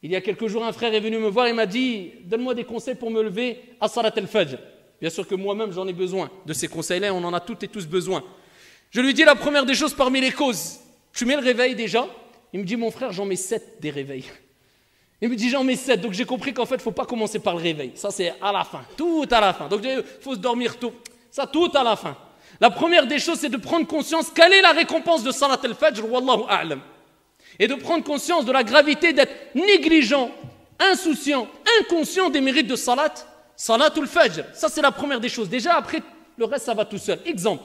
Il y a quelques jours, un frère est venu me voir et m'a dit « Donne-moi des conseils pour me lever à Salat al-Fajr ». Bien sûr que moi-même, j'en ai besoin de ces conseils-là, on en a toutes et tous besoin. Je lui dis la première des choses parmi les causes. Tu mets le réveil déjà? Il me dit « Mon frère, j'en mets 7 des réveils ». Il me dit j'en mets 7, donc j'ai compris qu'en fait il ne faut pas commencer par le réveil. Ça c'est à la fin, tout à la fin. Donc il faut se dormir tôt, ça tout à la fin. La première des choses c'est de prendre conscience quelle est la récompense de Salat al-Fajr, wallahu a'lam. Et de prendre conscience de la gravité d'être négligent, insouciant, inconscient des mérites de Salat al-Fajr. Ça c'est la première des choses. Déjà après le reste ça va tout seul. Exemple,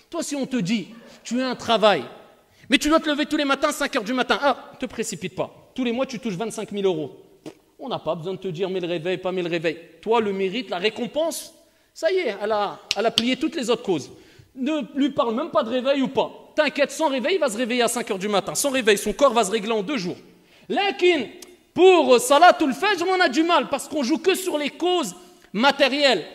toi si on te dit tu as un travail, mais tu dois te lever tous les matins 5 heures du matin, ne te précipite pas. Tous les mois, tu touches 25 000 €. On n'a pas besoin de te dire mets le réveil, pas mets le réveil. Toi, le mérite, la récompense, ça y est, elle a plié toutes les autres causes. Ne lui parle même pas de réveil ou pas. T'inquiète, sans réveil, il va se réveiller à 5 heures du matin. Sans réveil, son corps va se régler en 2 jours. Lakin, pour Salatul Fajr, on a du mal parce qu'on joue que sur les causes matérielles.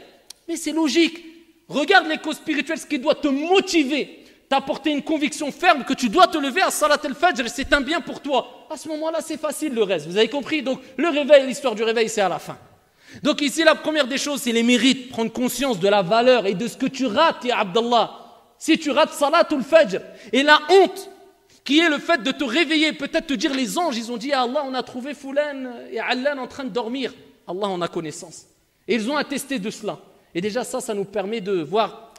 Mais c'est logique. Regarde les causes spirituelles, ce qui doit te motiver, t'apporter une conviction ferme que tu dois te lever à Salat al-Fajr, c'est un bien pour toi. À ce moment-là, c'est facile le reste. Vous avez compris? Donc, le réveil, l'histoire du réveil, c'est à la fin. Donc, ici, la première des choses, c'est les mérites. Prendre conscience de la valeur et de ce que tu rates, ya Abdallah. Si tu rates Salat al-Fajr et la honte qui est le fait de te réveiller, peut-être te dire les anges, ils ont dit à Allah, on a trouvé Foulan et Allan en train de dormir. Allah en a connaissance. Et ils ont attesté de cela. Et déjà, ça nous permet de voir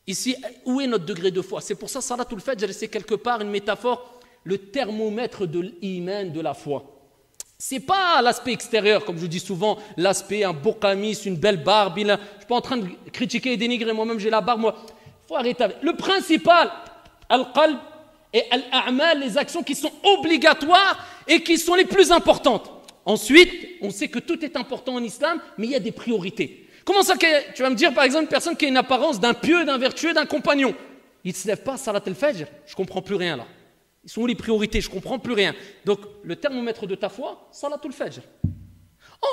ici, où est notre degré de foi? C'est pour ça, Salatul Fajr, c'est quelque part une métaphore, le thermomètre de l'iman, de la foi. C'est pas l'aspect extérieur, comme je vous dis souvent, l'aspect, un beau camis, une belle barbe. Je ne suis pas en train de critiquer et dénigrer, moi-même j'ai la barbe, moi. Il faut arrêter avec. Le principal, al-qalb et al-a'mal, les actions qui sont obligatoires et qui sont les plus importantes. Ensuite, on sait que tout est important en islam, mais il y a des priorités. Comment ça, tu vas me dire par exemple une personne qui a une apparence d'un pieux, d'un vertueux, d'un compagnon, il ne se lève pas à Salat al-Fajr, je ne comprends plus rien là. Ils sont où les priorités? Je ne comprends plus rien. Donc le thermomètre de ta foi, Salat al-Fajr.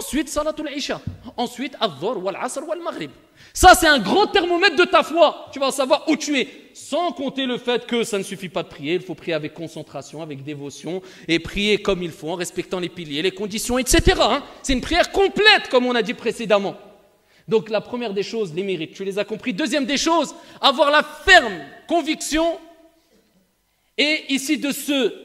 Ensuite, Salat al-Isha. Ensuite, Al-Dhuhr, Wal-Asr, Wal-Maghrib. Ça c'est un grand thermomètre de ta foi. Tu vas savoir où tu es. Sans compter le fait que ça ne suffit pas de prier, il faut prier avec concentration, avec dévotion, et prier comme il faut, en respectant les piliers, les conditions, etc. C'est une prière complète, comme on a dit précédemment. Donc la première des choses, les mérites, tu les as compris. Deuxième des choses, avoir la ferme conviction et ici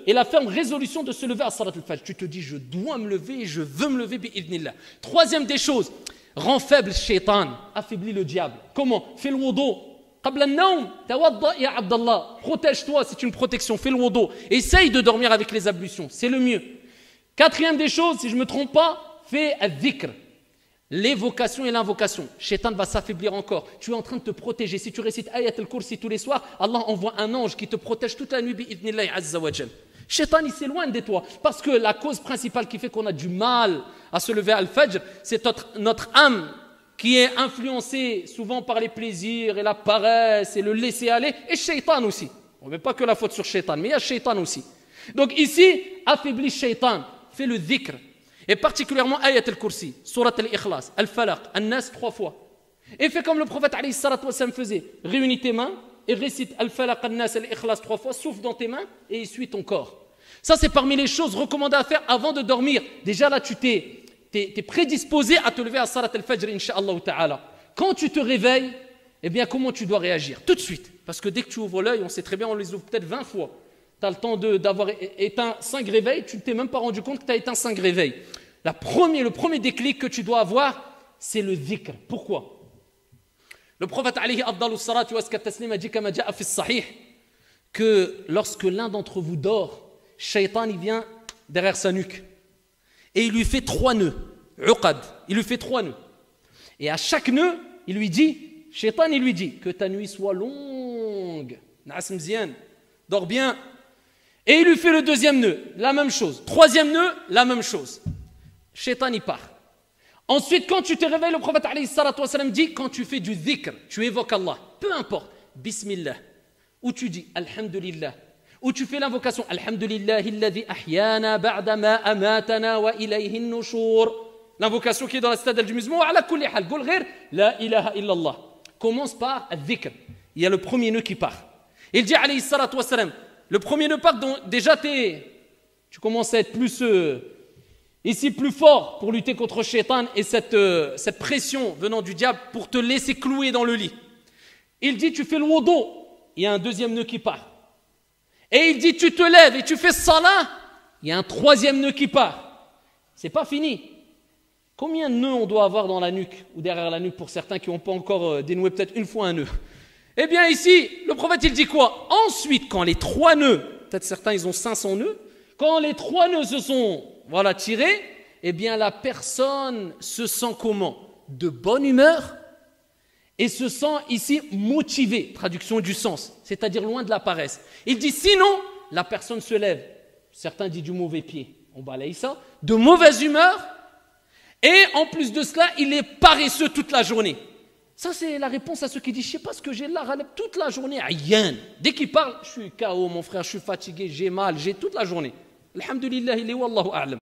et la ferme résolution de se lever à Salat al-Fajr. Tu te dis, je dois me lever et je veux me lever bi'idhnillah. Troisième des choses, rend faible shaitan, affaiblit le diable. Comment? Fais le wudu. Qabla an-nawm, tawadda ya Abdallah. Protège-toi, c'est une protection. Fais le wudu. Essaye de dormir avec les ablutions, c'est le mieux. Quatrième des choses, si je ne me trompe pas, fais al-dhikr. L'évocation et l'invocation. Shaitan va s'affaiblir encore. Tu es en train de te protéger. Si tu récites Ayat al-Kursi tous les soirs, Allah envoie un ange qui te protège toute la nuit bi'idhnillahi azza wa jal. Shaitan il s'éloigne de toi. Parce que la cause principale qui fait qu'on a du mal à se lever à al-Fajr, c'est notre âme qui est influencée souvent par les plaisirs et la paresse et le laisser aller. Et Shaitan aussi. On ne met pas que la faute sur Shaitan, mais il y a Shaitan aussi. Donc ici, affaiblis Shaitan. Fais le dhikr. Et particulièrement Ayat al-Kursi, Surat al-Ikhlas, al-Falaq, al-Nas 3 fois. Et fais comme le prophète alayhi salatu wa sallam faisait. Réunis tes mains et récite al-Falaq, al-Nas, al-Ikhlas 3 fois, souffle dans tes mains et essuie ton corps. Ça c'est parmi les choses recommandées à faire avant de dormir. Déjà là tu t'es prédisposé à te lever à Salat al-Fajr, incha'Allah ta'ala. Quand tu te réveilles, eh bien comment tu dois réagir? Tout de suite. Parce que dès que tu ouvres l'œil, on sait très bien, on les ouvre peut-être 20 fois. Tu as le temps d'avoir éteint 5 réveils, tu ne t'es même pas rendu compte que tu as éteint 5 réveils. Le premier déclic que tu dois avoir, c'est le dhikr. Pourquoi? Le prophète alayhi afdalu salatu wa taslim a dit kama ja'a fi sahih que lorsque l'un d'entre vous dort, Shaitan il vient derrière sa nuque et il lui fait 3 nœuds. Uqad, il lui fait 3 nœuds. Et à chaque nœud, il lui dit, Shaitan il lui dit que ta nuit soit longue. Na'as mzian, dors bien. Et il lui fait le 2e nœud, la même chose. 3e nœud, la même chose. Shaitan y part. Ensuite, quand tu te réveilles, le prophète alayhi salatu wa sallam dit, quand tu fais du dhikr, tu évoques Allah, peu importe, Bismillah, ou tu dis Alhamdulillah, ou tu fais l'invocation Alhamdulillahi alladhi ahyana ba'da ma amatana wa ilayhi an-nushur. L'invocation qui est dans la citadelle du musulman, ala kulli hal, qul ghayr la ilaha illallah. Commence par al-dhikr. Il y a le premier nœud qui part. Il dit alayhi salatu wa sallam, le premier nœud part, donc déjà tu commences à être plus ici plus fort pour lutter contre Shaitan et cette pression venant du diable pour te laisser clouer dans le lit. Il dit tu fais le wudu, il y a un deuxième nœud qui part. Et il dit tu te lèves et tu fais salat, il y a un troisième nœud qui part. C'est pas fini. Combien de nœuds on doit avoir dans la nuque ou derrière la nuque pour certains qui n'ont pas encore dénoué peut-être une fois un nœud? Eh bien ici, le prophète il dit quoi? Ensuite, quand les trois nœuds, peut-être certains ils ont 500 nœuds, quand les trois nœuds se sont tirés, eh bien la personne se sent comment? De bonne humeur et se sent ici motivée, traduction du sens, c'est-à-dire loin de la paresse. Il dit sinon, la personne se lève, certains disent du mauvais pied, on balaye ça, de mauvaise humeur, et en plus de cela, il est paresseux toute la journée. Ça, c'est la réponse à ceux qui disent, je ne sais pas ce que j'ai là, toute la journée, aïen. Dès qu'il parle, je suis KO, mon frère, je suis fatigué, j'ai mal, j'ai toute la journée. Alhamdulillah, il est wallahu a'lam.